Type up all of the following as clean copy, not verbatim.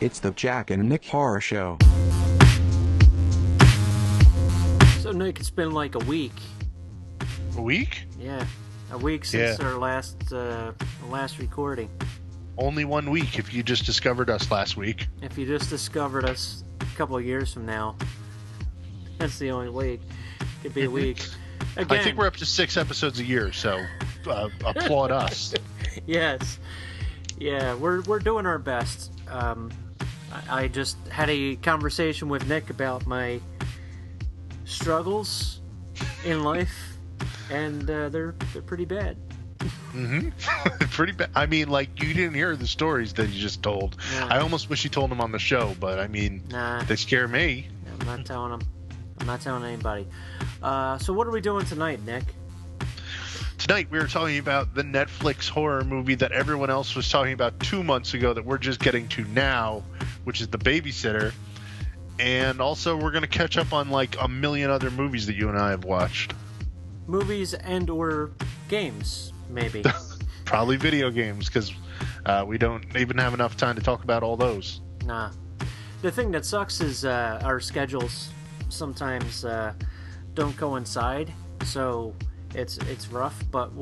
It's the Jack and Nick Horror Show. So, Nick, it's been like a week. A week? Yeah, a week since our last recording. Only 1 week if you just discovered us last week. If you just discovered us a couple of years from now, that's the only week. Could be a week. Again, I think we're up to 6 episodes a year, so applaud us. Yes. Yeah, we're doing our best. I just had a conversation with Nick about my struggles in life, and they're pretty bad. Mm-hmm. Pretty bad. I mean, like, you didn't hear the stories that you just told. Nah. I almost wish you told them on the show, but I mean, they scare me. I'm not telling them. I'm not telling anybody. So what are we doing tonight, Nick? Tonight we were talking about the Netflix horror movie that everyone else was talking about 2 months ago that we're just getting to now, which is The Babysitter. And also we're going to catch up on like a million other movies that you and I have watched. Movies and or games, maybe. Probably video games, because we don't even have enough time to talk about all those. Nah. The thing that sucks is our schedules sometimes don't coincide, so it's rough. But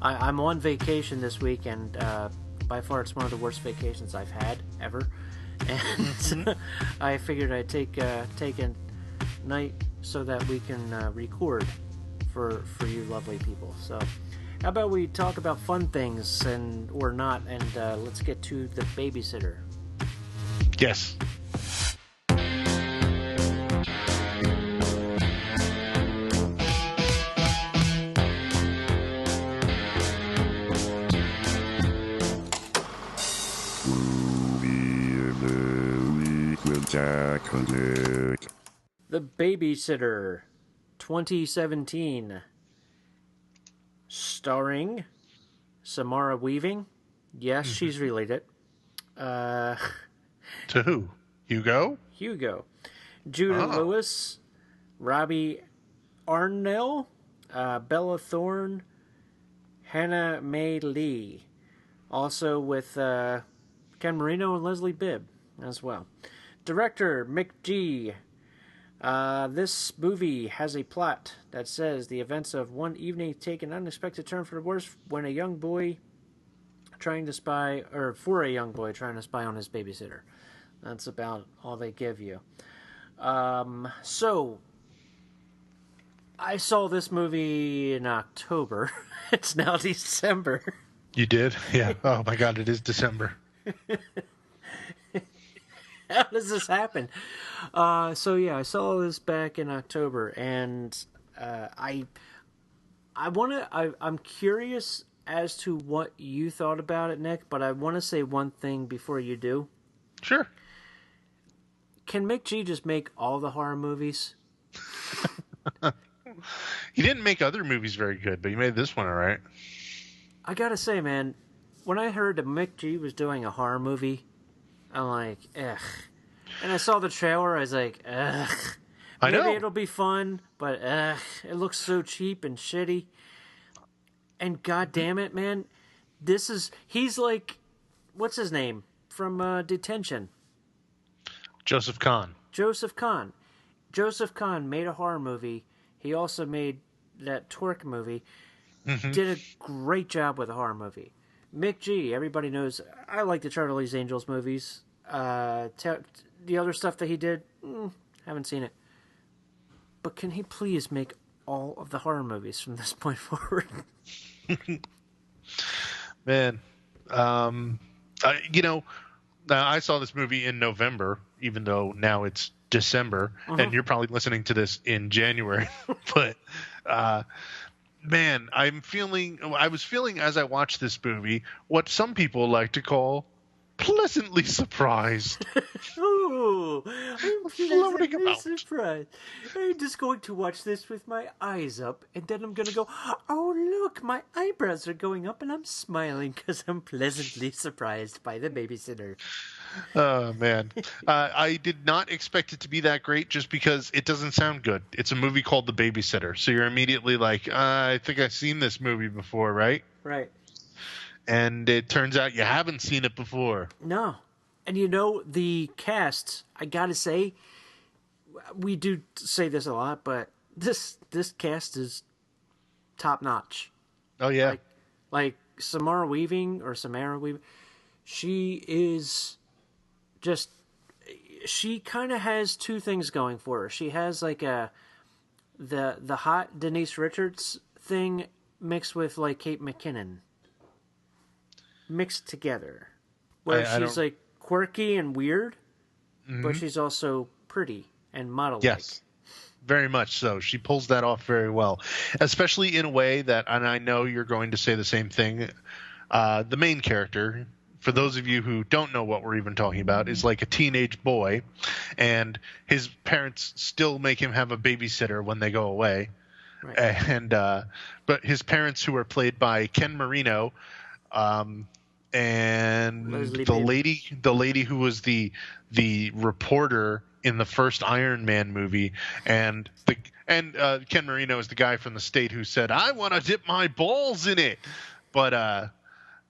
I'm on vacation this week, and by far it's one of the worst vacations I've had ever. And I figured I'd take a night so that we can record for you lovely people. So how about we talk about fun things or not, and let's get to The Babysitter. Yes. The Babysitter 2017, starring Samara Weaving. Yes, she's related. To who? Hugo? Hugo. Judah Lewis, Robbie Arnell, Bella Thorne, Hannah Mae Lee. Also with Ken Marino and Leslie Bibb as well. Director McG. This movie has a plot that says the events of one evening take an unexpected turn for the worse when a young boy trying to spy on his babysitter. That's about all they give you. So I saw this movie in October. It's now December. You did? Yeah. Oh my God, it is December. How does this happen? So yeah, I saw this back in October, and I'm curious as to what you thought about it, Nick. But I want to say one thing before you do. Sure. Can McG just make all the horror movies? He didn't make other movies very good, but he made this one all right. I gotta say, man, when I heard that McG was doing a horror movie, I'm like, ugh. And I saw the trailer, I was like, ugh. I know. Maybe it'll be fun, but ugh. It looks so cheap and shitty. And god damn it, man. He's like, what's his name? From Detention. Joseph Kahn. Joseph Kahn. Joseph Kahn made a horror movie. He also made that Torque movie. Mm-hmm. Did a great job with a horror movie. McG, everybody knows, I like the Charlie's Angels movies. The other stuff that he did, haven't seen it. But can he please make all of the horror movies from this point forward? Man, I saw this movie in November, even though now it's December, and you're probably listening to this in January. But, man, I was feeling as I watched this movie what some people like to call pleasantly surprised. Ooh, I'm Floating pleasantly about. surprised. I'm just going to watch this with my eyes up, and then I'm going to go, oh, look, my eyebrows are going up, and I'm smiling because I'm pleasantly surprised by The Babysitter. Oh, man. I did not expect it to be that great just because it doesn't sound good. It's a movie called The Babysitter, so you're immediately like, I think I've seen this movie before, right? Right. And it turns out you haven't seen it before. No. And the cast, I gotta say, we do say this a lot, but this cast is top notch. Oh yeah. Like Samara Weaving, she is just, she kind of has two things going for her. She has like the hot Denise Richards thing mixed with like Kate McKinnon mixed together, where she's like quirky and weird, but she's also pretty and model-like. Yes, very much so. She pulls that off very well, especially in a way that, and I know you're going to say the same thing, the main character, for those of you who don't know what we're even talking about, is like a teenage boy, and his parents still make him have a babysitter when they go away. Right. And but his parents, who are played by Ken Marino, and the lady who was the reporter in the first Iron Man movie, and Ken Marino is the guy from the state who said, "I want to dip my balls in it," but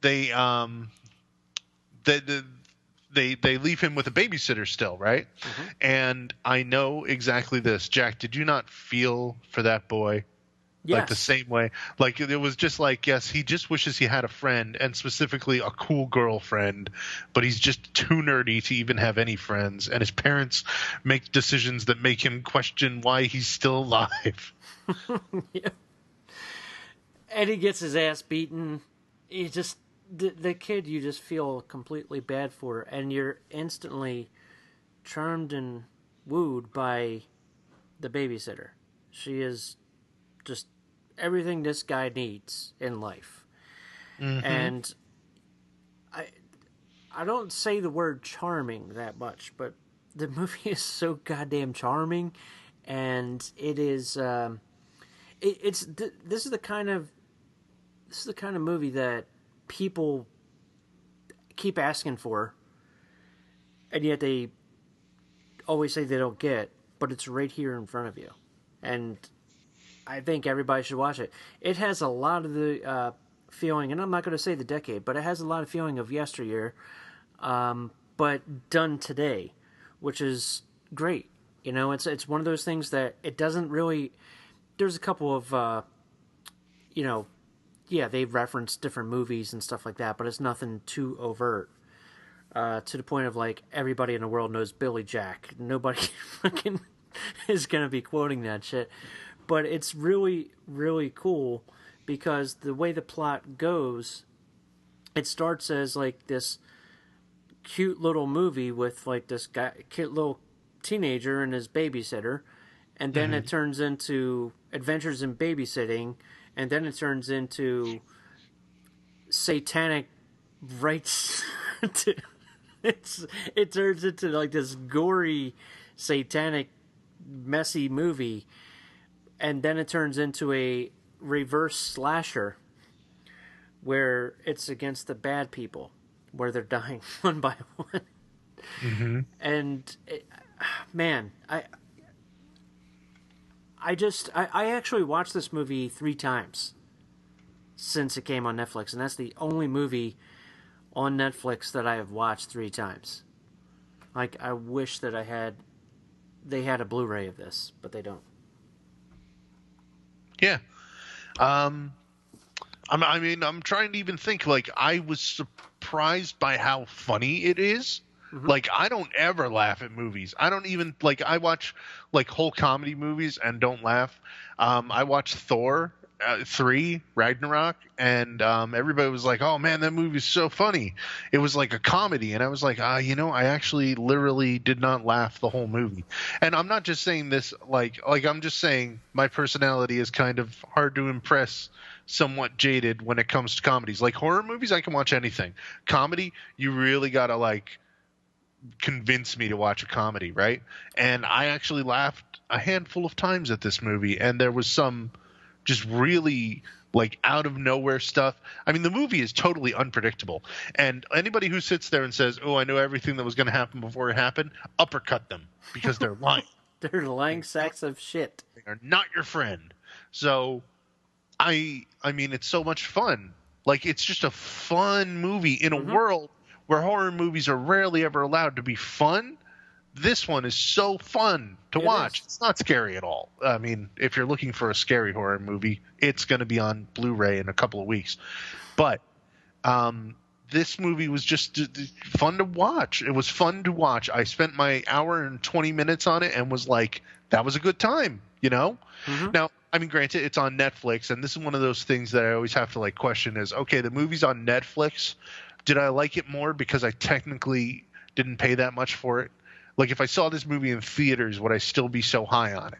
they leave him with a babysitter still, right? Mm-hmm. And I know exactly this. Jack, did you not feel for that boy? Yes. Like the same way? Like, it was just like, yes, he just wishes he had a friend, and specifically a cool girlfriend, but he's just too nerdy to even have any friends, and his parents make decisions that make him question why he's still alive. Yeah. And he gets his ass beaten. He just... The kid, you just feel completely bad for, and you're instantly charmed and wooed by the babysitter. She is just everything this guy needs in life. Mm-hmm. And I don't say the word charming that much, but the movie is so goddamn charming, and it is this is the kind of movie that people keep asking for, and yet they always say they don't get, but it's right here in front of you. And I think everybody should watch it. It has a lot of the feeling, and I'm not going to say the decade, but it has a lot of feeling of yesteryear, but done today, which is great. It's one of those things that it doesn't really... There's a couple of, yeah, they reference different movies and stuff like that, but it's nothing too overt. To the point of, like, everybody in the world knows Billy Jack. Nobody fucking is going to be quoting that shit. But it's really, really cool, because the way the plot goes, it starts as, like, this cute little movie with, like, this cute little teenager and his babysitter, and then it turns into Adventures in Babysitting, and then it turns into satanic rites. It turns into like this gory, satanic, messy movie, and then it turns into a reverse slasher, where it's against the bad people, where they're dying one by one. Mm-hmm. And man, I actually watched this movie 3 times since it came on Netflix, and that's the only movie on Netflix that I have watched 3 times. Like, I wish that they had a Blu-ray of this, but they don't. Yeah. I'm trying to even think, like, I was surprised by how funny it is. Mm-hmm. Like, I don't ever laugh at movies. I don't even, like, I watch, like, whole comedy movies and don't laugh. I watched Thor 3, Ragnarok, and everybody was like, oh, man, that movie's so funny. It was like a comedy, and I was like, I actually literally did not laugh the whole movie. And I'm not just saying this, like I'm just saying my personality is kind of hard to impress, somewhat jaded when it comes to comedies. Like, horror movies, I can watch anything. Comedy, you really gotta, like, convince me to watch a comedy, right? And I actually laughed a handful of times at this movie, and there was some just really, like, out of nowhere stuff. I mean, the movie is totally unpredictable, and anybody who sits there and says, oh, I know everything that was going to happen before it happened, uppercut them, because they're lying. They're lying sacks of shit. They are not your friend. So I mean, it's so much fun. Like, it's just a fun movie in a world where horror movies are rarely ever allowed to be fun, this one is so fun to watch. It's not scary at all. I mean, if you're looking for a scary horror movie, it's going to be on Blu-ray in a couple of weeks. But this movie was just fun to watch. It was fun to watch. I spent my hour and 20 minutes on it and was like, that was a good time, you know? Mm-hmm. Now, I mean, granted, it's on Netflix, and this is one of those things that I always have to like question is, okay, the movie's on Netflix. Did I like it more because I technically didn't pay that much for it? Like, if I saw this movie in theaters, would I still be so high on it?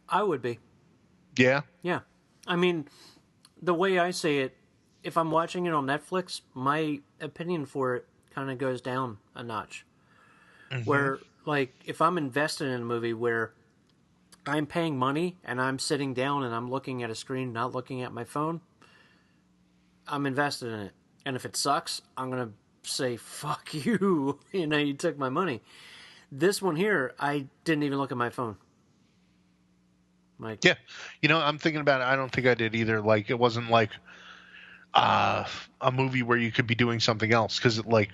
I would be. Yeah? Yeah. I mean, the way I say it, if I'm watching it on Netflix, my opinion for it kind of goes down a notch. Mm-hmm. Where, like, if I'm invested in a movie where I'm paying money and I'm sitting down and I'm looking at a screen, not looking at my phone, I'm invested in it. And if it sucks, I'm going to say, fuck you. You know, you took my money. This one here, I didn't even look at my phone. Like, yeah. You know, I'm thinking about it. I don't think I did either. Like, it wasn't like a movie where you could be doing something else. Because, like,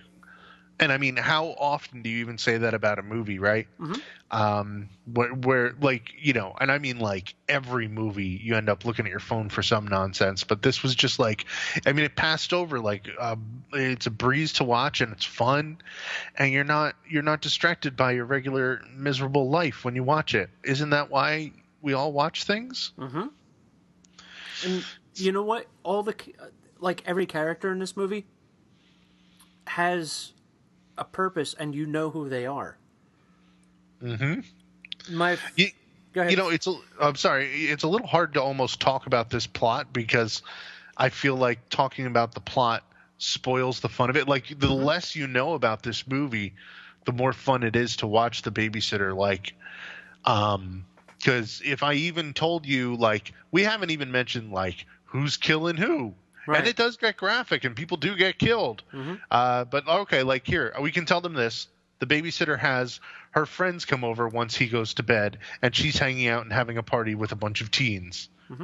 and I mean, how often do you even say that about a movie, right? Mm-hmm. Where, like, you know, and I mean, like, every movie you end up looking at your phone for some nonsense. But this was just like, I mean, it passed over. Like, it's a breeze to watch and it's fun, and you're not distracted by your regular miserable life when you watch it. Isn't that why we all watch things? Mm-hmm. And you know what? Like, every character in this movie has a purpose, and you know who they are. Mm-hmm. Go ahead. You know, I'm sorry. It's a little hard to almost talk about this plot because I feel like talking about the plot spoils the fun of it. Like, the mm-hmm. less you know about this movie, the more fun it is to watch The Babysitter. Like, because if I even told you, like, we haven't even mentioned, like, who's killing who. Right. And it does get graphic, and people do get killed. Mm-hmm. But, okay, like, here, we can tell them this. The babysitter has her friends come over once he goes to bed, and she's hanging out and having a party with a bunch of teens. Mm-hmm.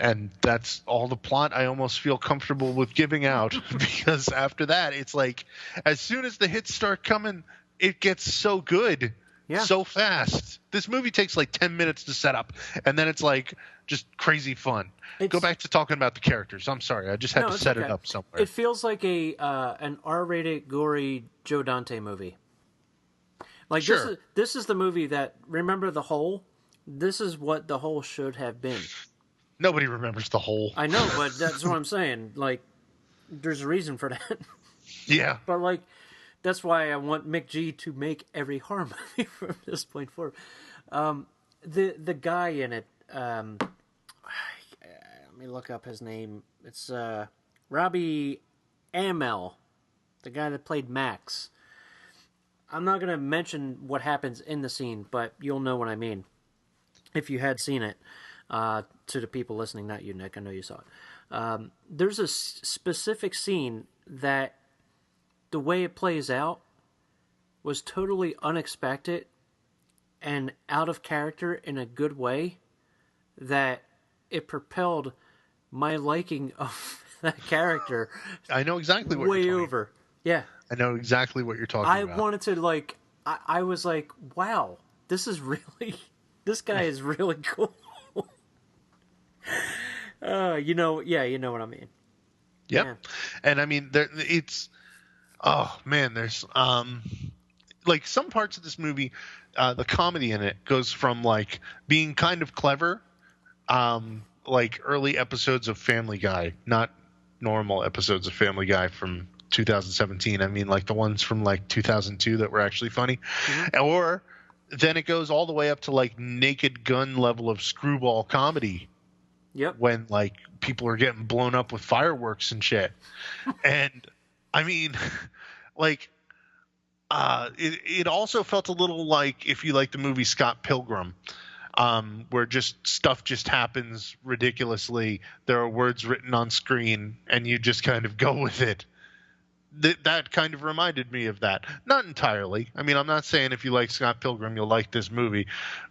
And that's all the plot I almost feel comfortable with giving out, because after that, it's like, as soon as the hits start coming, it gets so good. Yeah. So fast. This movie takes like 10 minutes to set up, and then it's like just crazy fun. Go back to talking about the characters. I'm sorry. I just had to set it up somewhere. It feels like an R-rated, gory Joe Dante movie. Like, sure. This is the movie that, remember The Hole? This is what The Hole should have been. Nobody remembers The Hole. I know, but that's what I'm saying. Like, there's a reason for that. Yeah. But, like, that's why I want McG to make every horror movie from this point forward. The guy in it, let me look up his name. It's Robbie Amell, the guy that played Max. I'm not going to mention what happens in the scene, but you'll know what I mean if you had seen it. To the people listening, not you, Nick. I know you saw it. There's a specific scene that the way it plays out was totally unexpected and out of character in a good way, that it propelled my liking of that character. I know exactly what way you're talking over. Yeah. I know exactly what you're talking about. I wanted to, like, I was like, wow, this guy is really cool. You know what I mean. Yep. Yeah. And I mean, there's like some parts of this movie, the comedy in it goes from like being kind of clever, like early episodes of Family Guy, not normal episodes of Family Guy from 2017. I mean, like the ones from like 2002 that were actually funny. Mm-hmm. Or then it goes all the way up to like Naked Gun level of screwball comedy. Yep. When like people are getting blown up with fireworks and shit. And I mean, like, it also felt a little like, if you like the movie Scott Pilgrim, where just stuff just happens ridiculously. There are words written on screen and you just kind of go with it. That kind of reminded me of that. Not entirely. I mean, I'm not saying if you like Scott Pilgrim, you'll like this movie,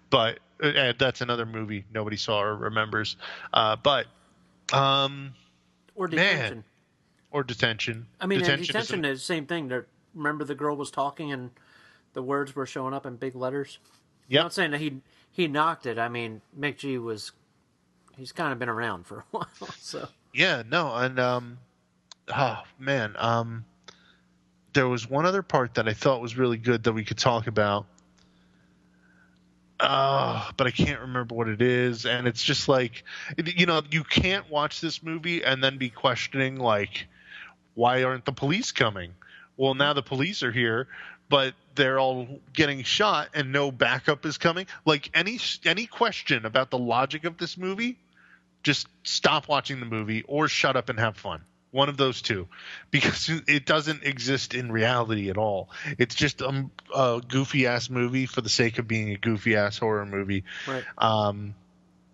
but that's another movie nobody saw or remembers. Or Detention. Or detention. I mean, detention detention is the same thing. Remember the girl was talking and the words were showing up in big letters? Yep. I'm not saying that he knocked it. I mean, McG he's kind of been around for a while, so. Yeah, no, and oh man, there was one other part that I thought was really good that we could talk about. But I can't remember what it is, and it's just like, you can't watch this movie and then be questioning, like, why aren't the police coming? Well, now the police are here, but they're all getting shot and no backup is coming. Like, any question about the logic of this movie, just stop watching the movie or shut up and have fun. One of those two, because it doesn't exist in reality at all. It's just a goofy ass movie for the sake of being a goofy ass horror movie. Right.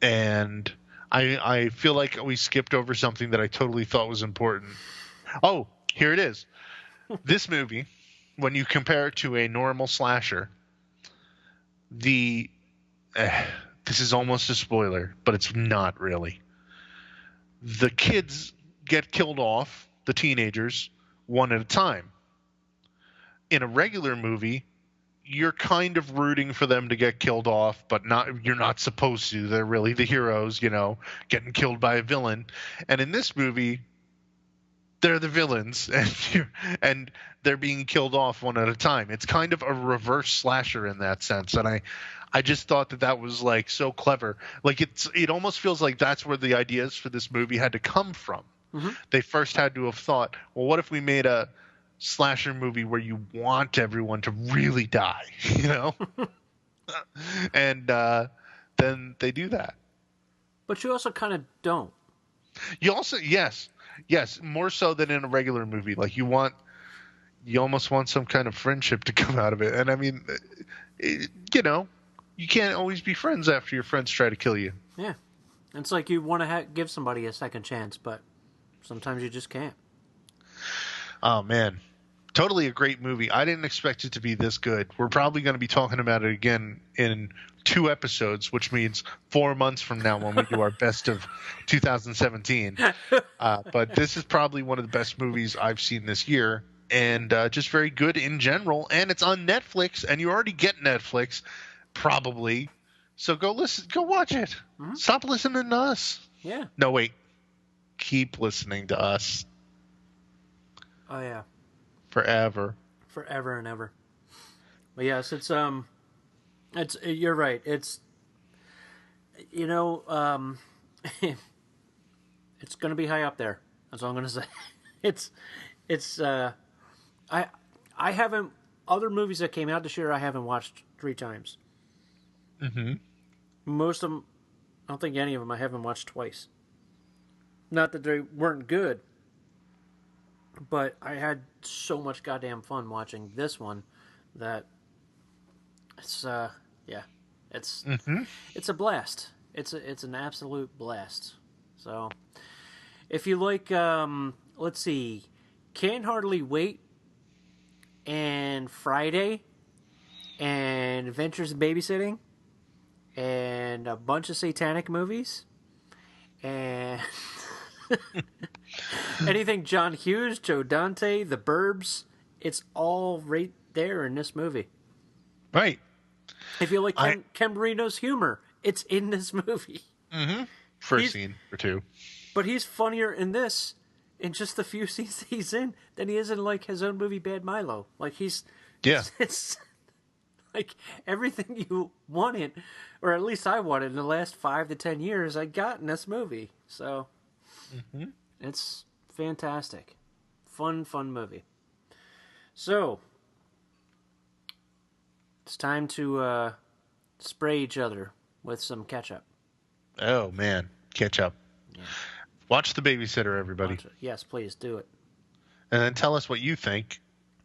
And I feel like we skipped over something that I totally thought was important. Oh, here it is. This movie, when you compare it to a normal slasher, this is almost a spoiler, but it's not really. The kids get killed off, the teenagers, one at a time. In a regular movie, you're kind of rooting for them to get killed off, but you're not supposed to. They're really the heroes, getting killed by a villain. And in this movie, they're the villains, and they're being killed off one at a time. It's kind of a reverse slasher in that sense, and I just thought that was like so clever. Like it almost feels like that's where the ideas for this movie had to come from. Mm-hmm. They first had to have thought, well, what if we made a slasher movie where you want everyone to really die, and then they do that. But you also kind of don't. You also, yes, more so than in a regular movie. Like you almost want some kind of friendship to come out of it. And I mean, you can't always be friends after your friends try to kill you. Yeah. It's like you want to give somebody a second chance, but sometimes you just can't. Oh, man. Totally a great movie. I didn't expect it to be this good. We're probably going to be talking about it again in 2 episodes, which means 4 months from now when we do our best of 2017. But this is probably one of the best movies I've seen this year, and just very good in general. And it's on Netflix, and you already get Netflix, probably. So go watch it. Mm-hmm. Stop listening to us. Yeah. No, wait. Keep listening to us. Oh yeah. Forever and ever. But yes, it's you're right. It's it's going to be high up there. That's all I'm going to say. I haven't, other movies that came out this year I haven't watched 3 times. Mm-hmm. Most of them, I don't think any of them I haven't watched twice. Not that they weren't good, but I had so much goddamn fun watching this one that it's it's a blast. It's an absolute blast. So if you like, let's see, Can't Hardly Wait and Friday and Adventures in Babysitting and a bunch of satanic movies and anything John Hughes, Joe Dante, The Burbs, it's all right there in this movie. Right. If you like Ken Marino's humor, it's in this movie. Mm-hmm. First scene or 2. But he's funnier in this, in just the few scenes that he's in, than he is in like his own movie Bad Milo. Like it's like everything you wanted, or at least I wanted in the last 5 to 10 years, I got in this movie. So it's fantastic. Fun movie. So it's time to spray each other with some ketchup. Oh, man. Ketchup. Yeah. Watch The Babysitter, everybody. Yes, please do it. And then tell us what you think,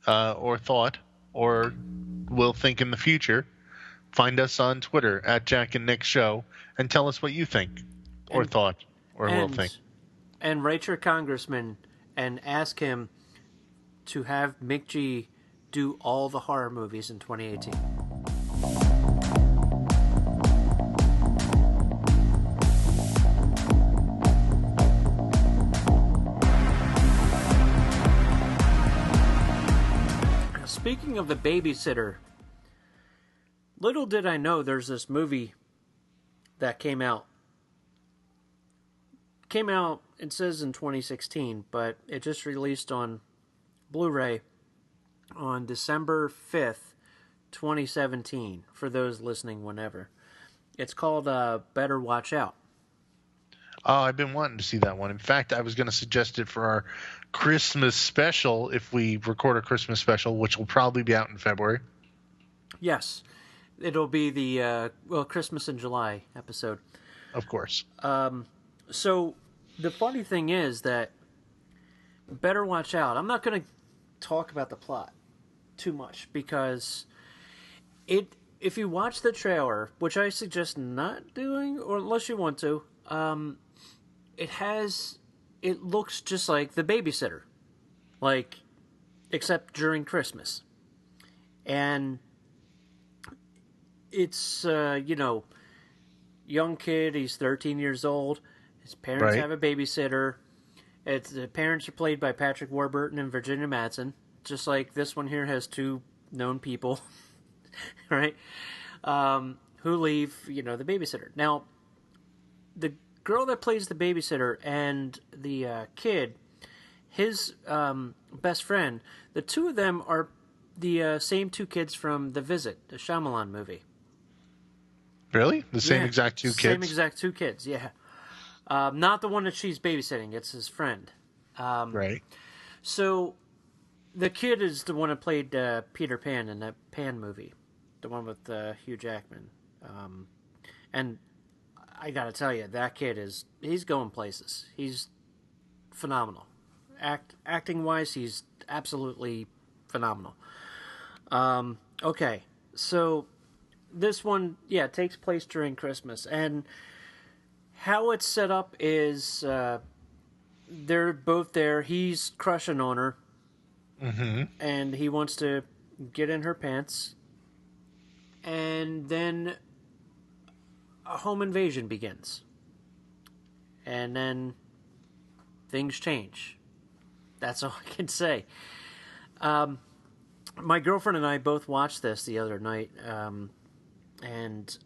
or thought, or will think in the future. Find us on Twitter at Jack and Nick Show and tell us what you think, or thought, or will think. And write your congressman and ask him to have McG do all the horror movies in 2018. speaking of The Babysitter, little did I know there's this movie that came out. It says in 2016, but it just released on Blu-ray on December 5th, 2017, for those listening whenever. It's called Better Watch Out. Oh, I've been wanting to see that one. In fact, I was going to suggest it for our Christmas special if we record a Christmas special, which will probably be out in February. Yes. It'll be the, Christmas in July episode. Of course. So, the funny thing is that Better Watch Out. I'm not going to talk about the plot too much because if you watch the trailer, which I suggest not doing, or unless you want to, it looks just like The Babysitter, except during Christmas, and it's young kid. He's 13 years old. His parents have a babysitter. The parents are played by Patrick Warburton and Virginia Madsen, just like this one here has two known people, right? Who leave, the babysitter. Now, the girl that plays the babysitter and the kid, his best friend, the two of them are the same two kids from The Visit, the Shyamalan movie. Really? The same exact two kids? Same exact two kids, yeah. Not the one that she's babysitting. It's his friend. Right. So, the kid is the one that played Peter Pan in that Pan movie. The one with Hugh Jackman. And I gotta tell you, that kid he's going places. He's phenomenal. Acting-wise, he's absolutely phenomenal. Okay, so this one, takes place during Christmas. And how it's set up is they're both there. He's crushing on her. Mm-hmm. And he wants to get in her pants. And then a home invasion begins. And then things change. That's all I can say. My girlfriend and I both watched this the other night. And,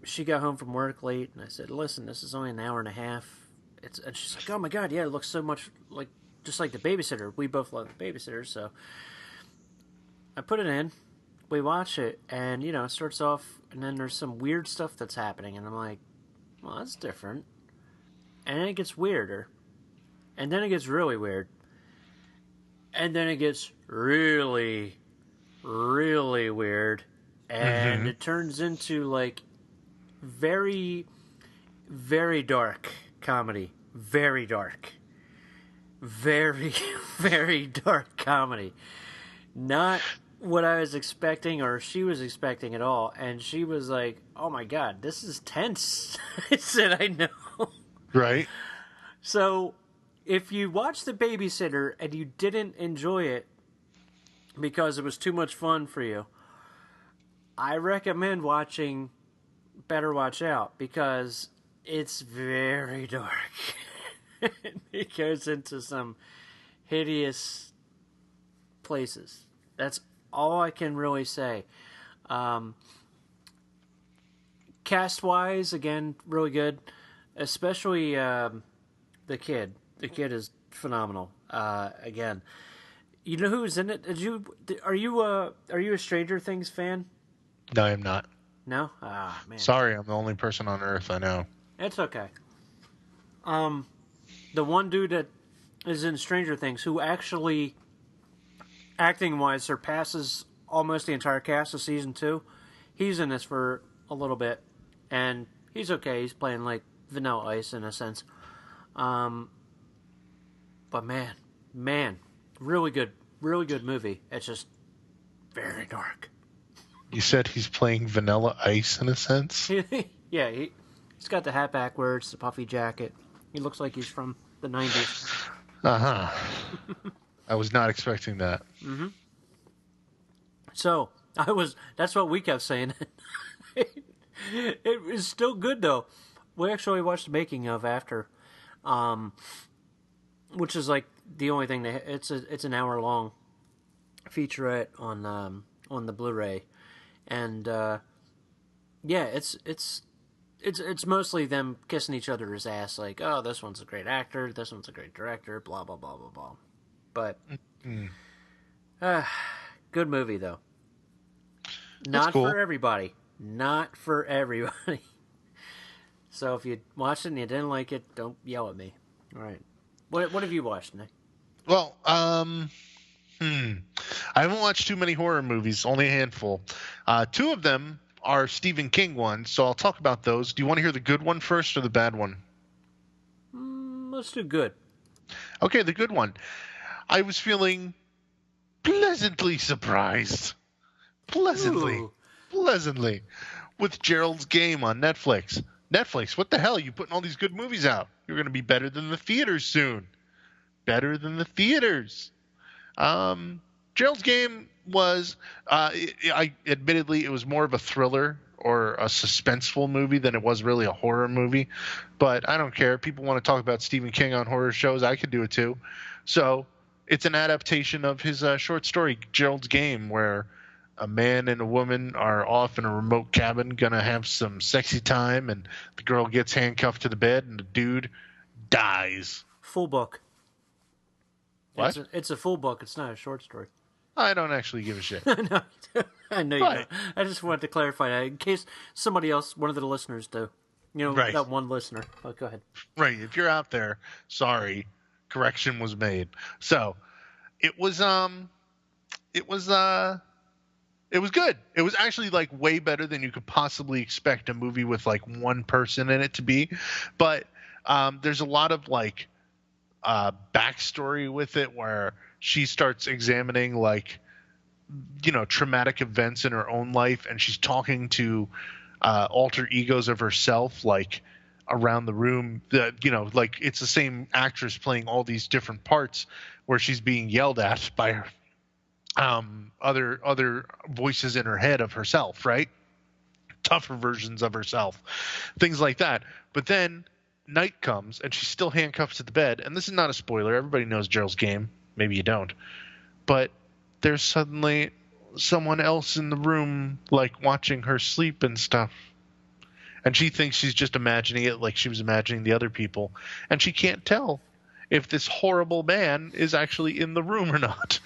she got home from work late, and I said, listen, this is only an hour and a half. And she's like, oh my God, yeah, it looks so much just like The Babysitter. We both love The Babysitter, so I put it in. We watch it, and, it starts off, and then there's some weird stuff that's happening, and I'm like, well, that's different. And then it gets weirder. And then it gets really weird. And then it gets really, really weird. And it turns into, very, very dark comedy. Very dark. Very, very dark comedy. Not what I was expecting or she was expecting at all. And she was like, oh my God, this is tense. I said, I know. Right. So, if you watch The Babysitter and you didn't enjoy it because it was too much fun for you, I recommend watching Better Watch Out because it's very dark. It goes into some hideous places. That's all I can really say. Cast-wise, again, really good. Especially the kid. The kid is phenomenal. Again, you know who's in it? Are you a Stranger Things fan? No, I'm not. No? Ah, man. Sorry, I'm the only person on Earth I know. It's okay. The one dude that is in Stranger Things who actually, acting-wise, surpasses almost the entire cast of Season 2, he's in this for a little bit, and he's okay. He's playing like Vanilla Ice in a sense. But man, really good movie. It's just very dark. You said he's playing Vanilla Ice in a sense? Yeah, he's got the hat backwards, the puffy jacket. He looks like he's from the 90s. Uh-huh. I was not expecting that. Mm-hmm. So, that's what we kept saying. It was still good, though. We actually watched the making of after, which is like the only thing it's an hour long, featurette on the Blu-ray, and yeah, it's mostly them kissing each other's ass, like, oh, this one's a great actor, this one's a great director, blah blah blah blah blah. But good movie though. Not cool. for everybody. Not for everybody. So if you watched it and you didn't like it, don't yell at me. All right. What have you watched, Nick? Well, I haven't watched too many horror movies, only a handful. Two of them are Stephen King ones, so I'll talk about those. Do you want to hear the good one first or the bad one? Let's do good. Okay, the good one. I was feeling pleasantly surprised. Pleasantly with Gerald's Game on Netflix. Netflix, what the hell? You putting all these good movies out. You're going to be better than the theaters soon. Better than the theaters. Gerald's Game was, admittedly, it was more of a thriller or a suspenseful movie than it was really a horror movie. But I don't care. People want to talk about Stephen King on horror shows. I could do it too. So it's an adaptation of his short story, Gerald's Game, where a man and a woman are off in a remote cabin gonna have some sexy time, and the girl gets handcuffed to the bed, and the dude dies. Full book. What? It's a full book. It's not a short story. I don't actually give a shit. I know you don't. I just wanted to clarify that in case somebody else, one of the listeners, do. You know, right. That one listener. Oh, go ahead. Right. If you're out there, sorry. Correction was made. So it was good. It was actually like way better than you could possibly expect a movie with like one person in it to be. But there's a lot of like backstory with it where she starts examining like, you know, traumatic events in her own life, and she's talking to alter egos of herself like around the room. That, you know, like it's the same actress playing all these different parts where she's being yelled at by her other voices in her head of herself, right? Tougher versions of herself, things like that. But then night comes and she's still handcuffed to the bed. And this is not a spoiler. Everybody knows Gerald's Game. Maybe you don't. But there's suddenly someone else in the room, like watching her sleep and stuff. And she thinks she's just imagining it like she was imagining the other people. And she can't tell if this horrible man is actually in the room or not.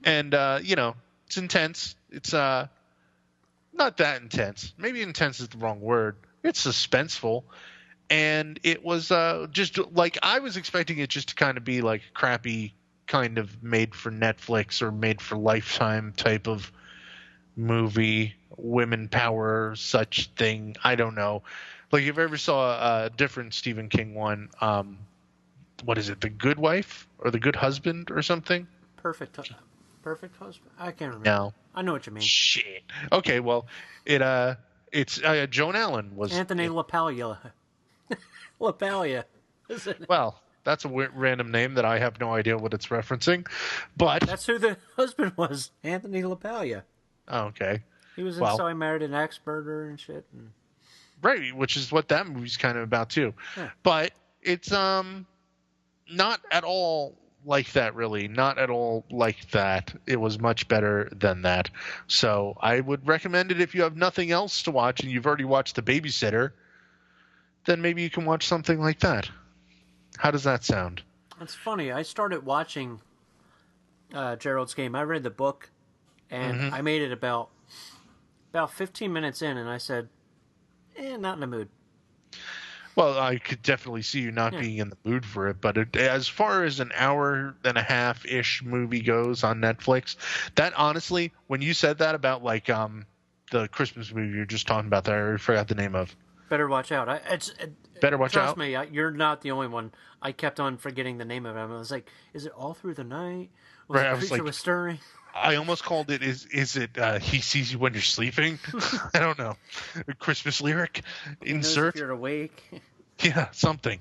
And, you know, it's intense. It's not that intense. Maybe intense is the wrong word. It's suspenseful. And it was just like I was expecting it just to kind of be like crappy kind of made for Netflix or made for Lifetime type of movie, women power, such thing. I don't know. Like if I ever saw a different Stephen King one, what is it? The Good Wife or The Good Husband or something? Perfect Husband. I can't remember. No. I know what you mean. Shit. Okay, well, it's Joan Allen was Anthony LaPaglia. LaPaglia. Well, that's a random name that I have no idea what it's referencing, but that's who the husband was, Anthony LaPaglia. Oh, okay. He was in So I Married an Axe-Murderer and shit. And... Right, which is what that movie's kind of about too. Yeah. But it's not at all like that, really. Not at all like that. It was much better than that. So I would recommend it if you have nothing else to watch and you've already watched The Babysitter. Then maybe you can watch something like that. How does that sound? It's funny. I started watching Gerald's Game. I read the book, and I made it about 15 minutes in, and I said, not in the mood. Well, I could definitely see you not being in the mood for it, but as far as an hour and a half-ish movie goes on Netflix, that honestly, when you said that about like the Christmas movie you're just talking about that I already forgot the name of. Better Watch Out. Better Watch Out? Trust me, you're not the only one. I kept on forgetting the name of it. I was like, is it All Through the Night? Right, I was like, was stirring? I almost called it, is it He Sees You When You're Sleeping? I don't know. A Christmas lyric? Insert? If you're awake. Yeah, something.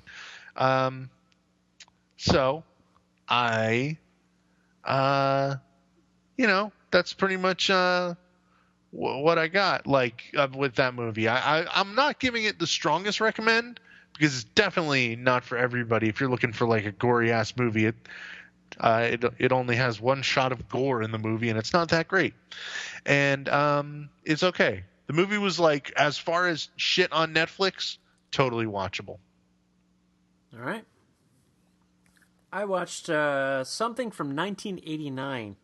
So, I, that's pretty much what I got, like, with that movie. I'm not giving it the strongest recommend, because it's definitely not for everybody. If you're looking for, like, a gory-ass movie, It only has one shot of gore in the movie, and it's not that great. And it's okay. The movie was like, as far as shit on Netflix, totally watchable. All right. I watched something from 1989.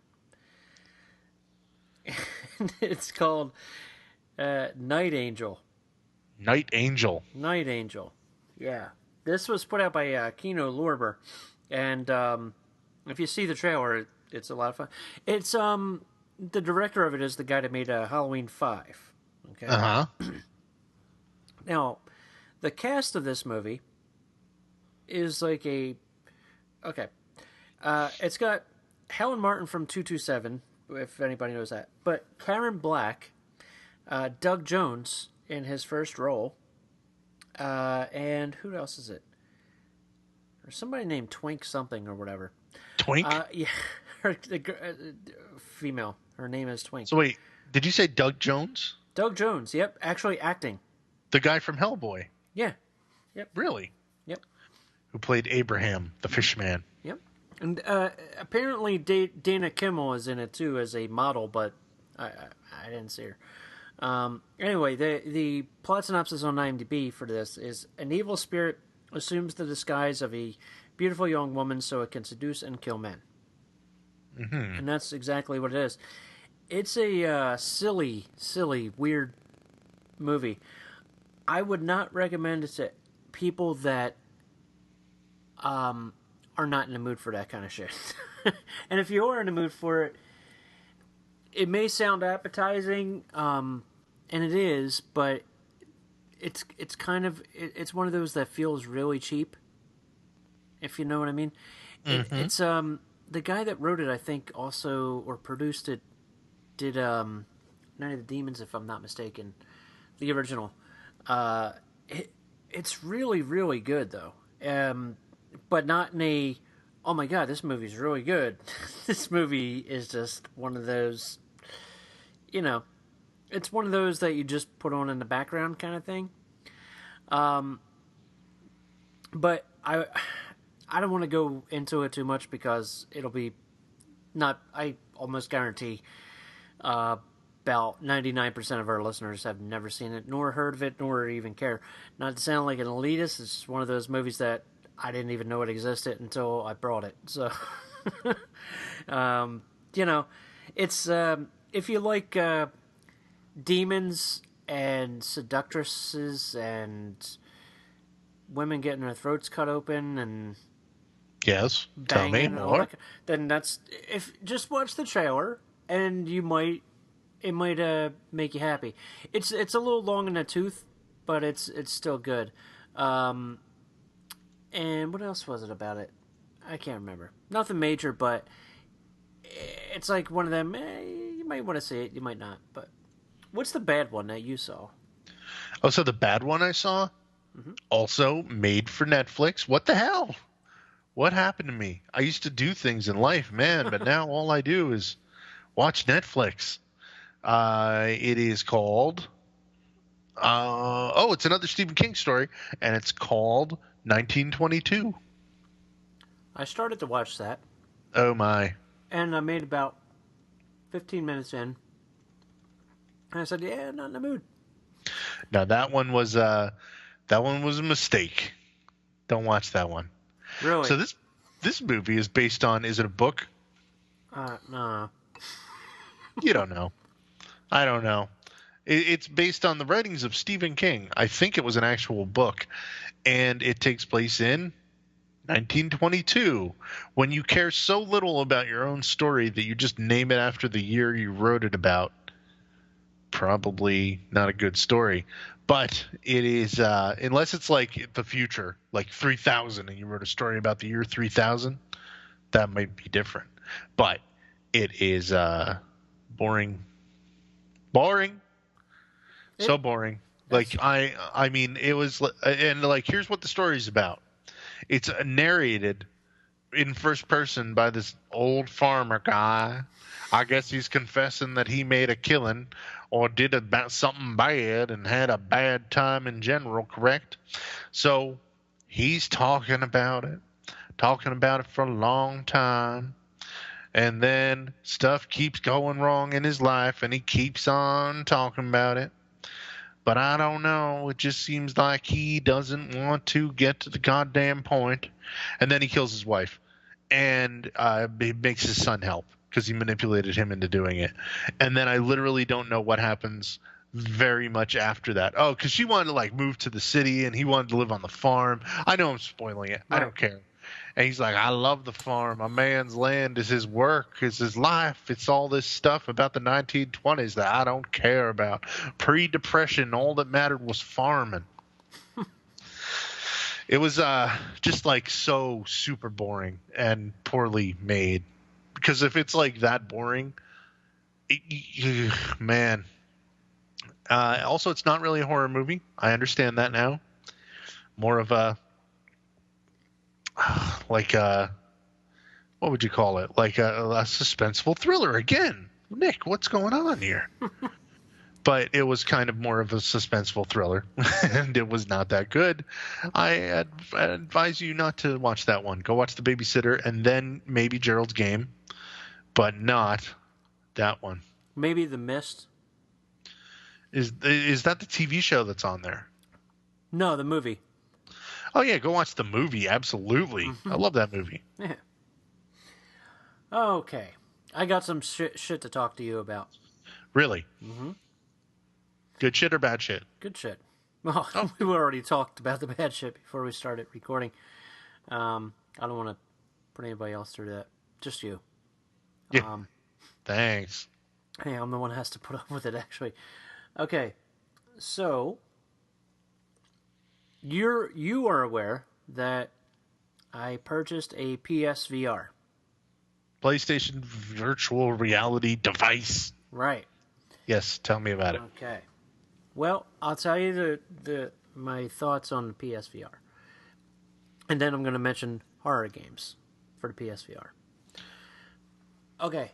It's called Night Angel. Night Angel. Night Angel. Yeah. This was put out by Kino Lorber. And if you see the trailer, it's a lot of fun. It's the director of it is the guy that made Halloween 5. Okay. Uh-huh. Now, the cast of this movie is like okay. It's got Helen Martin from 227, if anybody knows that. But Karen Black, Doug Jones in his first role, and who else is it? There's somebody named Twink something or whatever. Twink? Yeah, female. Her name is Twink. So wait, did you say Doug Jones? Doug Jones, yep, actually acting. The guy from Hellboy? Yeah. Yep. Really? Yep. Who played Abraham, the fish man. Yep. And apparently Dana Kimmel is in it too as a model, but I didn't see her. Anyway, the plot synopsis on IMDb for this is: an evil spirit assumes the disguise of a beautiful young woman so it can seduce and kill men. Mm-hmm. And that's exactly what it is. It's a silly, weird movie. I would not recommend it to people that are not in the mood for that kind of shit. And if you are in the mood for it, it may sound appetizing, and it is, but it's kind of it's one of those that feels really cheap, if you know what I mean. Mm-hmm. It's the guy that wrote it, I think, also or produced it, did Night of the Demons, if I'm not mistaken, the original. It's really, really good though, but not in a oh my god, this movie's really good. This movie is just one of those, you know, it's one of those that you just put on in the background kind of thing. But I don't want to go into it too much because it'll be not. I almost guarantee about 99% of our listeners have never seen it, nor heard of it, nor even care. Not to sound like an elitist, it's just one of those movies that I didn't even know it existed until I brought it. So, you know, it's if you like demons and seductresses and women getting their throats cut open and yes, tell me more. Then that's if just watch the trailer and it might make you happy. It's a little long in the tooth, but it's still good. And what else was it about it? I can't remember. Nothing major, but it's like one of them. You might want to see it, you might not. But what's the bad one that you saw? Oh, so the bad one I saw, also made for Netflix. What the hell? What happened to me? I used to do things in life, man, but now all I do is watch Netflix. It is called. It's another Stephen King story, and it's called 1922. I started to watch that. Oh my! And I made about 15 minutes in, and I said, "Yeah, not in the mood." Now that one was a mistake. Don't watch that one. Really? So this movie is based on. Is it a book? No. You don't know. I don't know. It's based on the writings of Stephen King. I think it was an actual book, and it takes place in 1922, when you care so little about your own story that you just name it after the year you wrote it about. Probably not a good story, but it is, unless it's like the future, like 3000, and you wrote a story about the year 3000, that might be different. But it is boring. So boring. Like I mean, it was, and like here's what the story's about. It's narrated in first person by this old farmer guy. I guess he's confessing that he made a killing or did about something bad and had a bad time in general, correct? So he's talking about it. talking about it for a long time. And then stuff keeps going wrong in his life, and he keeps on talking about it. But I don't know. It just seems like he doesn't want to get to the goddamn point. And then he kills his wife. And he makes his son help because he manipulated him into doing it. And then I literally don't know what happens very much after that. Oh, because she wanted to like move to the city and he wanted to live on the farm. I know I'm spoiling it. I don't care. And he's like, I love the farm. A man's land is his work, is his life. It's all this stuff about the 1920s that I don't care about. Pre-depression, all that mattered was farming. It was just like so super boring and poorly made. Because if it's like that boring, man. Also, it's not really a horror movie. I understand that now. More of a like what would you call it? Like a suspenseful thriller again. Nick, what's going on here? But it was kind of more of a suspenseful thriller, and it was not that good. I advise you not to watch that one. Go watch The Babysitter and then maybe Gerald's Game, but not that one. Maybe The Mist. Is that the TV show that's on there? No, the movie. Oh, yeah, go watch the movie. Absolutely. I love that movie. Yeah. Okay. I got some shit to talk to you about. Really? Mm-hmm. Good shit or bad shit? Good shit. Well, we already talked about the bad shit before we started recording. I don't want to put anybody else through that. Just you. Yeah. Thanks. Hey, I'm the one who has to put up with it, actually. Okay. So... You are aware that I purchased a PSVR. PlayStation virtual reality device. Right. Yes, tell me about it. Okay. Well, I'll tell you my thoughts on the PSVR. And then I'm going to mention horror games for the PSVR. Okay.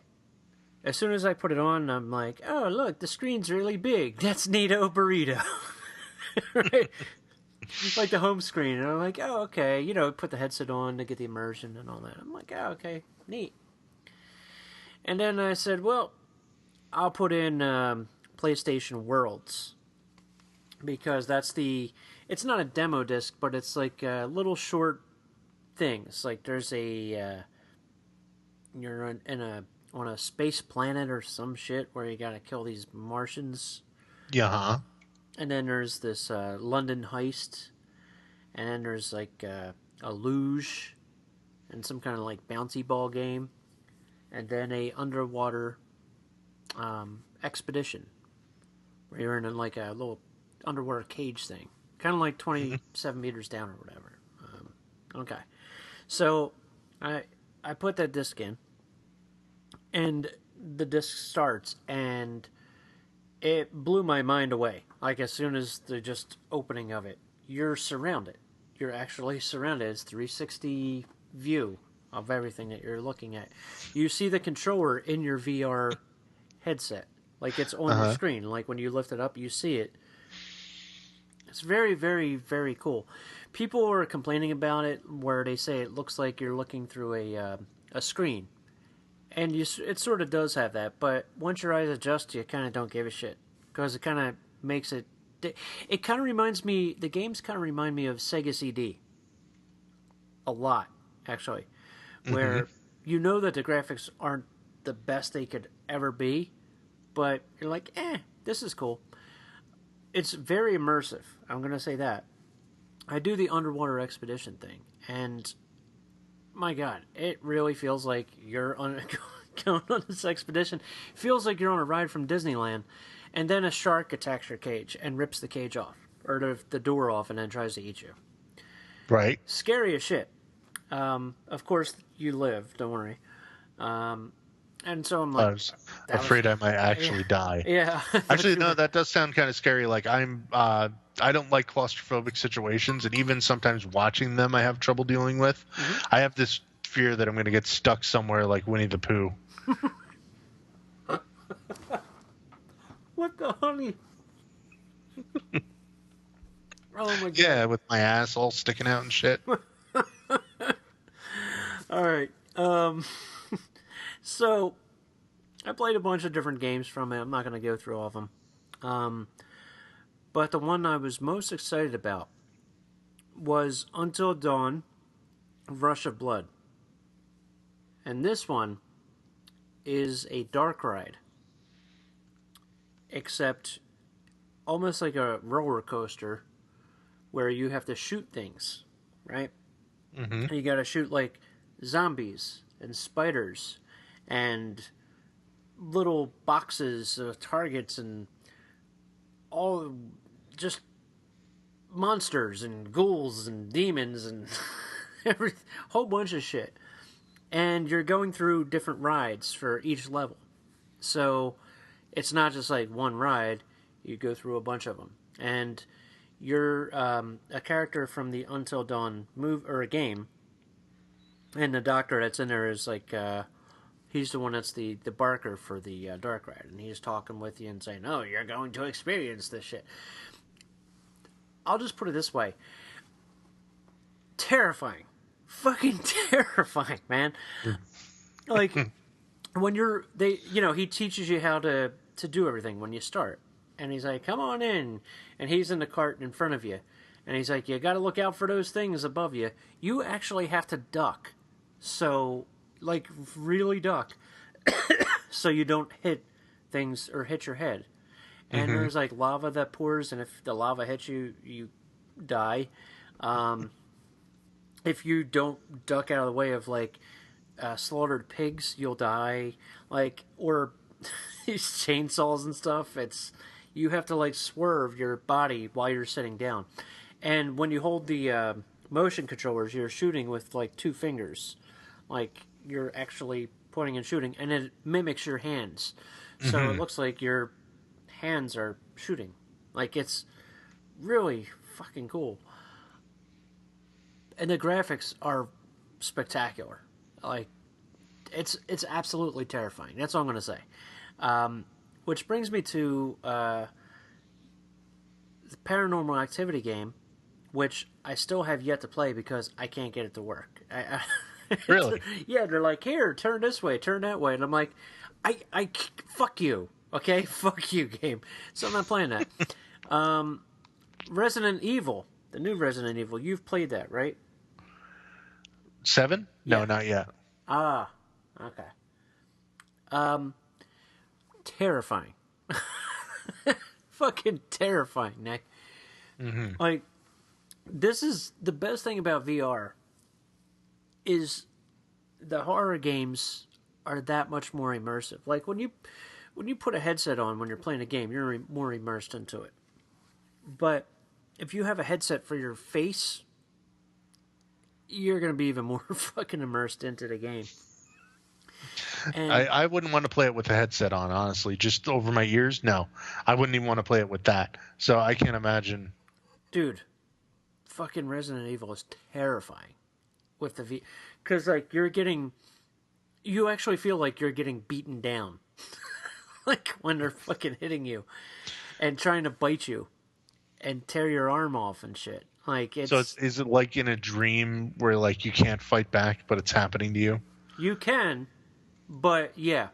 As soon as I put it on, I'm like, oh, look, the screen's really big. That's neato burrito. Right? Like the home screen, and I'm like, oh, okay, put the headset on to get the immersion and all that. I'm like, oh, okay, neat. And then I said, well, I'll put in PlayStation Worlds, because it's not a demo disc, but it's like little short things. Like there's you're on a space planet or some shit where you gotta kill these Martians. Yeah. And then there's this London heist, and then there's like a luge, and some kind of like bouncy ball game, and then a underwater expedition, where you're in like a little underwater cage thing, kind of like 27 meters down or whatever. Okay, so I put that disc in, and the disc starts, and it blew my mind away. Like, as soon as the just opening of it, you're surrounded. You're actually surrounded. It's 360 view of everything that you're looking at. You see the controller in your VR headset. Like, it's on your screen. Like, when you lift it up, you see it. It's very, very, very cool. People are complaining about it, where they say it looks like you're looking through a screen. And it sort of does have that, but once your eyes adjust, you kind of don't give a shit. Because it kind of makes it... It kind of reminds me... The games kind of remind me of Sega CD. A lot, actually. Where you know that the graphics aren't the best they could ever be, but you're like, this is cool. It's very immersive. I'm going to say that. I do the underwater expedition thing, and... My God, it really feels like you're going on this expedition. It feels like you're on a ride from Disneyland, and then a shark attacks your cage and rips the cage off, or the door off, and then tries to eat you. Right. Scary as shit. Of course, you live. Don't worry. And so I'm like, I was afraid I might actually die. Yeah. Actually, no, that does sound kind of scary. Like I don't like claustrophobic situations, and even sometimes watching them, I have trouble dealing with. I have this fear that I'm going to get stuck somewhere like Winnie the Pooh. What the honey? Oh my God. Yeah, with my ass all sticking out and shit. All right. So I played a bunch of different games from it. I'm not going to go through all of them. But the one I was most excited about was Until Dawn, Rush of Blood. And this one is a dark ride. Except almost like a roller coaster where you have to shoot things, right? Mm-hmm. You got to shoot like zombies and spiders and little boxes of targets and all just monsters and ghouls and demons and every whole bunch of shit. And you're going through different rides for each level. So it's not just like one ride, you go through a bunch of them. And you're a character from the Until Dawn game, and the doctor that's in there is like he's the one that's the barker for the dark ride, and he's talking with you and saying, "Oh, you're going to experience this shit." I'll just put it this way: terrifying, fucking terrifying, man. Like when he teaches you how to do everything when you start. And he's like, come on in. And he's in the cart in front of you. And he's like, you got to look out for those things above you. You actually have to duck. So, like, really duck. So you don't hit things or hit your head. And there's, like, lava that pours. And if the lava hits you, you die. If you don't duck out of the way of, like, slaughtered pigs, you'll die. Like, or these chainsaws and stuff, you have to, like, swerve your body while you're sitting down. And when you hold the motion controllers, you're shooting with, like, 2 fingers. Like, you're actually pointing and shooting. And it mimics your hands. So it looks like your hands are shooting. Like, it's really fucking cool. And the graphics are spectacular. Like, it's absolutely terrifying. That's all I'm going to say. Which brings me to the Paranormal Activity game, which I still have yet to play because I can't get it to work. Really? Yeah, they're like, here, turn this way, turn that way. And I'm like, I fuck you, okay? Fuck you, game. So I'm not playing that. Resident Evil, the new Resident Evil, you've played that, right? 7? Yeah. No, not yet. Ah, okay. Terrifying. Fucking terrifying, Nick. Like, this is the best thing about VR is the horror games are that much more immersive. Like, when you put a headset on when you're playing a game, you're more immersed into it. But if you have a headset for your face, you're going to be even more fucking immersed into the game. And I wouldn't want to play it with a headset on, honestly. Just over my ears, no. I wouldn't even want to play it with that. So I can't imagine. dude, fucking Resident Evil is terrifying with the V, because like you actually feel like you're getting beaten down, like when they're fucking hitting you and trying to bite you and tear your arm off and shit. Like is it like in a dream where like you can't fight back, but it's happening to you? You can, but yeah.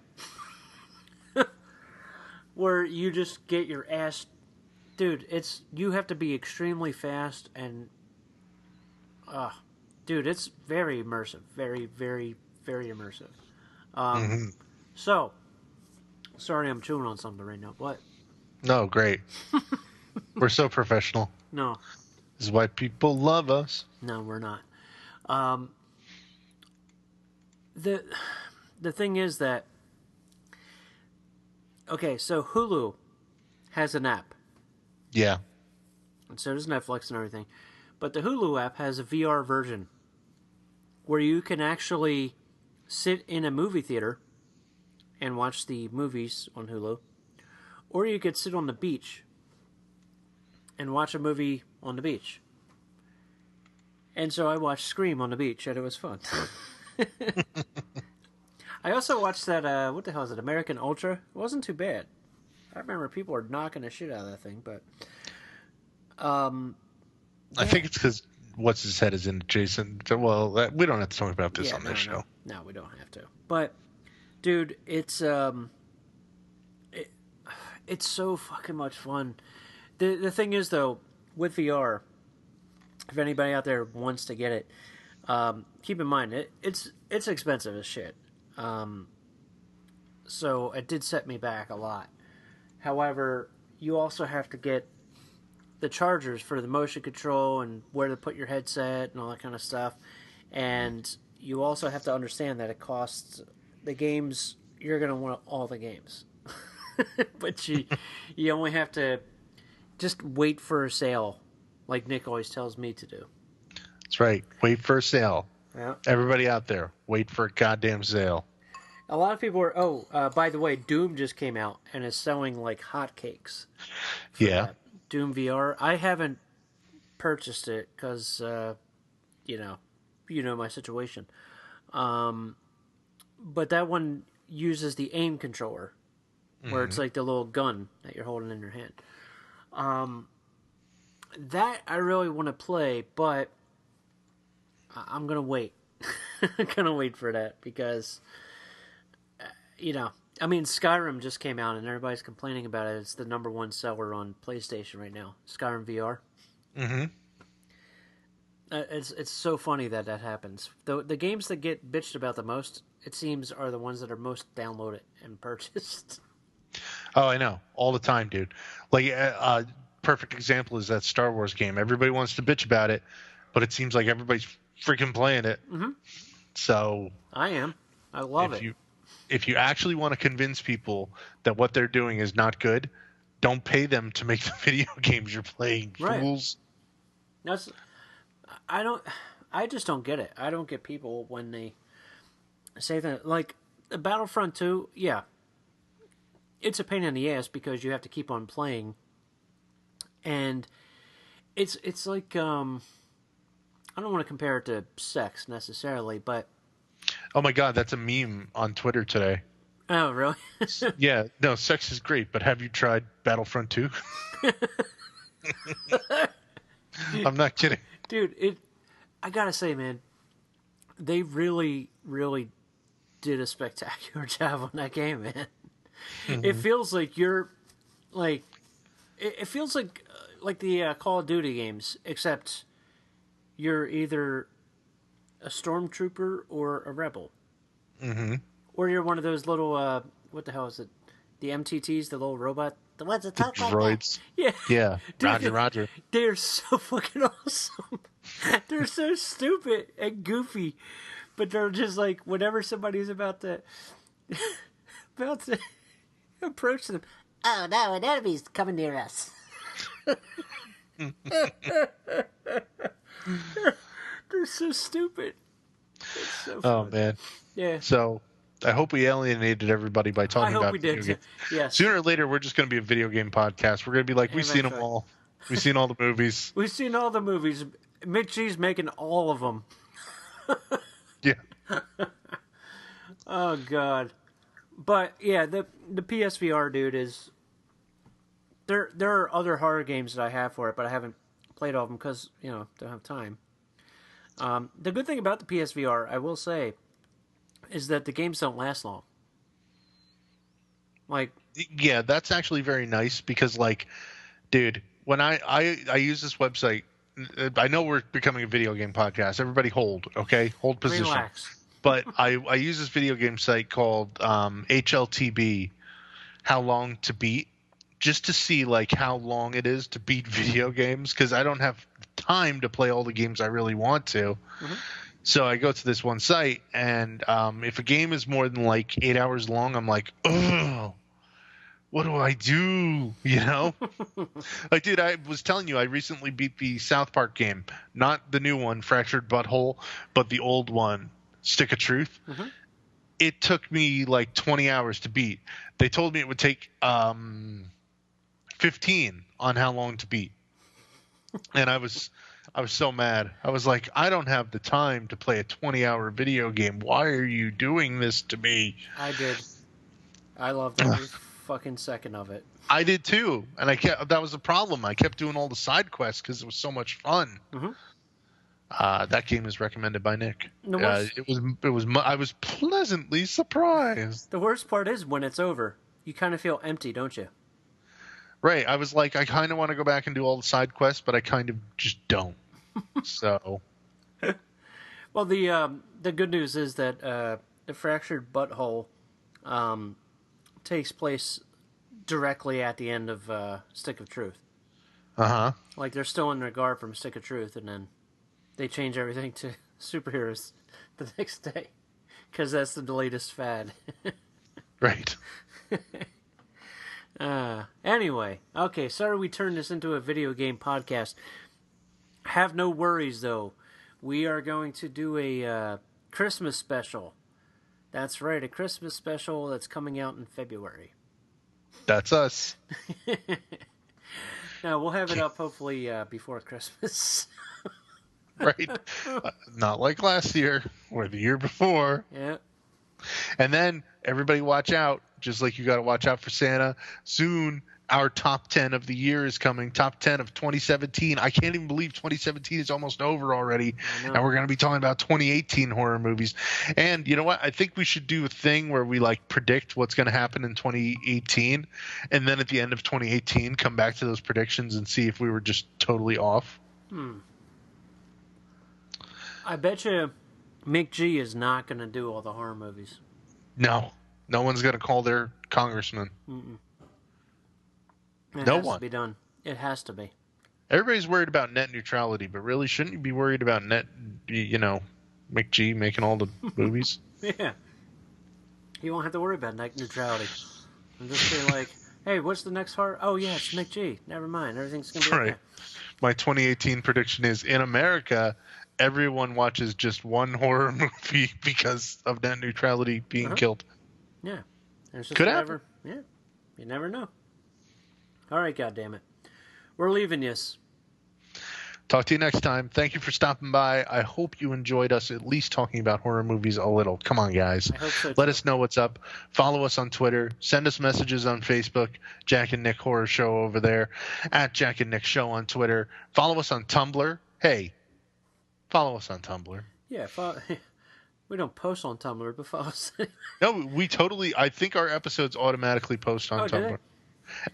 Where you just get your ass... Dude, you have to be extremely fast and... dude, it's very immersive. Very, very, very immersive. So, sorry I'm chewing on something right now. What? No, great. We're so professional. No. This is why people love us. No, we're not. The thing is that... Okay, so Hulu has an app. Yeah. And so does Netflix and everything. But the Hulu app has a VR version where you can actually sit in a movie theater and watch the movies on Hulu. Or you could sit on the beach and watch a movie on the beach. And so I watched Scream on the beach, and it was fun. I also watched that, what the hell is it, American Ultra? It wasn't too bad. I remember people were knocking the shit out of that thing, but... I think it's because what's his head is in Jason. Well, we don't have to talk about this on this show. No, we don't have to. But, dude, it's so fucking much fun. The thing is, though, with VR, if anybody out there wants to get it, keep in mind it's expensive as shit. So it did set me back a lot. However, you also have to get the chargers for the motion control and where to put your headset and all that kind of stuff. And you also have to understand that it costs the games. You're going to want all the games. But you only have to just wait for a sale, like Nick always tells me to do. That's right. Wait for a sale. Yeah. Everybody out there, wait for a goddamn sale. A lot of people are, by the way, Doom just came out and is selling like hotcakes. Yeah. That. Doom VR. I haven't purchased it because, you know my situation. But that one uses the aim controller, where it's like the little gun that you're holding in your hand. That I really want to play, but I'm going to wait. I'm going to wait for that because, Skyrim just came out and everybody's complaining about it. It's the #1 seller on PlayStation right now. Skyrim VR. Mm-hmm. It's so funny that happens. The games that get bitched about the most, it seems, are the ones that are most downloaded and purchased. Oh, I know. All the time, dude. Like, perfect example is that Star Wars game. Everybody wants to bitch about it, but it seems like everybody's freaking playing it. Mm-hmm. So I am. I love it. If you actually want to convince people that what they're doing is not good, don't pay them to make the video games you're playing, right. Fools. I just don't get it. I don't get people when they say that. Like, Battlefront 2, yeah. It's a pain in the ass because you have to keep on playing. And it's like, I don't want to compare it to sex necessarily, but... Oh my god, that's a meme on Twitter today. Oh, really? Yeah, no, sex is great, but have you tried Battlefront 2? I'm not kidding. Dude, I gotta say, man, they really, really did a spectacular job on that game, man. Mm-hmm. It feels like you're, like, it feels like the Call of Duty games, except you're either a stormtrooper or a rebel. Mm-hmm. Or you're one of those little, what the hell is it? The MTTs, the little robot, the ones that talk like droids. That. Yeah. Dude, Roger. They're so fucking awesome. They're so stupid and goofy, but they're just like, whenever somebody's about to approach them, oh no, an enemy's coming near us. They're so stupid. It's so fun. Oh man. Yeah. So I hope we alienated everybody by talking about video games. Yes. Sooner or later, we're just going to be a video game podcast. We're going to be like, we've seen them all. We've seen all the movies. We've seen all the movies. McG's making all of them. Yeah. Oh God. But yeah, the PSVR, dude, is there are other horror games that I have for it, but I haven't played all of them because don't have time. The good thing about the PSVR, I will say, is that the games don't last long. Like, yeah, that's actually very nice because, like, dude, when I use this website, I know we're becoming a video game podcast. Everybody hold, okay? Hold position. Relax. But I use this video game site called HLTB, How Long to Beat, just to see, like, how long it is to beat video games because I don't have time to play all the games I really want to. Mm-hmm. So I go to this one site, and if a game is more than like 8 hours long, I'm like, oh, what do I do? Like, dude, I was telling you, I recently beat the South Park game, not the new one, Fractured Butthole, but the old one, Stick of Truth. Mm-hmm. It took me like 20 hours to beat. They told me it would take 15 on How Long to Beat. And I was so mad. I was like, I don't have the time to play a 20-hour video game. Why are you doing this to me? I did. I loved every fucking second of it. I did too. And that was the problem. I kept doing all the side quests because it was so much fun. Mm-hmm. That game is recommended by Nick. The worst, I was pleasantly surprised. the worst part is when it's over, you kind of feel empty, don't you? Right. I was like, I kind of want to go back and do all the side quests, but I kind of just don't. So. Well, the good news is that the Fractured Butthole takes place directly at the end of Stick of Truth. Uh-huh. Like, they're still in their guard from Stick of Truth, and then they change everything to superheroes the next day. Because that's the latest fad. Right. Anyway, okay, sorry we turned this into a video game podcast. Have no worries, though. We are going to do a Christmas special. That's right, a Christmas special that's coming out in February. That's us. Now, we'll have it up hopefully before Christmas. Right. Not like last year or the year before. Yeah. And then everybody watch out, just like you got to watch out for Santa. Soon, our top 10 of the year is coming. Top 10 of 2017. I can't even believe 2017 is almost over already. And we're going to be talking about 2018 horror movies. And you know what? I think we should do a thing where we like predict what's going to happen in 2018. And then at the end of 2018, come back to those predictions and see if we were just totally off. I bet you McG is not going to do all the horror movies. No. No one's going to call their congressman. It No has one. to be done. It has to be. Everybody's worried about net neutrality, but really, shouldn't you be worried about McG making all the movies? Yeah. You won't have to worry about net neutrality. I'm just be like, hey, what's the next horror? Oh, yeah, it's McG. Never mind. Everything's going to be okay. Right. My 2018 prediction is, in America, everyone watches just one horror movie because of net neutrality being killed. Yeah. There's just Could whatever. Yeah. You never know. All right, goddammit. We're leaving this. Talk to you next time. Thank you for stopping by. I hope you enjoyed us at least talking about horror movies a little. Come on, guys. I hope so, Let too. us know what's up. Follow us on Twitter. Send us messages on Facebook. Jack and Nick Horror Show over there. At Jack and Nick Show on Twitter. Follow us on Tumblr. Hey, follow us on Tumblr. Yeah, we don't post on Tumblr, but follow us. No, we totally. I think our episodes automatically post on do they? Tumblr.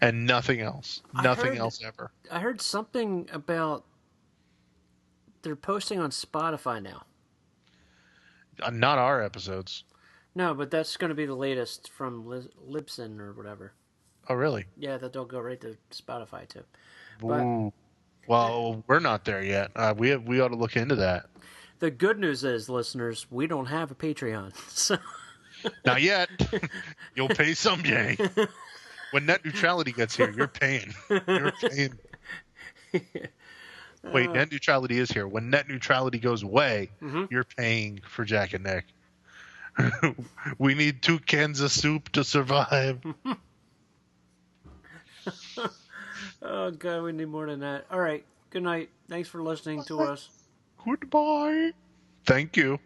And nothing else. Nothing else ever. I heard something about they're posting on Spotify now. Not our episodes. No, but that's going to be the latest from Libsyn or whatever. Oh, really? Yeah, that'll go right to Spotify too. But Ooh. Well, we're not there yet. We ought to look into that. the good news is, listeners, we don't have a Patreon. So Not yet. You'll pay someday. When net neutrality gets here, you're paying. You're paying. Wait, net neutrality is here. When net neutrality goes away, you're paying for Jack and Nick. We need 2 cans of soup to survive. Oh, God, we need more than that. All right. Good night. Thanks for listening to us. Goodbye. Thank you.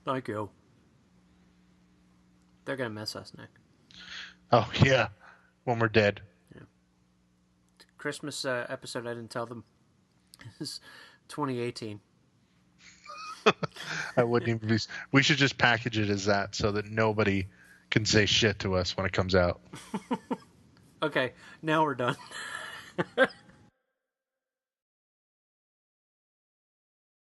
Thank you. They're going to miss us, Nick. Oh, yeah. When we're dead. Christmas episode, I didn't tell them. Is 2018. I wouldn't even be. We should just package it as that so that nobody can say shit to us when it comes out. Okay, now we're done.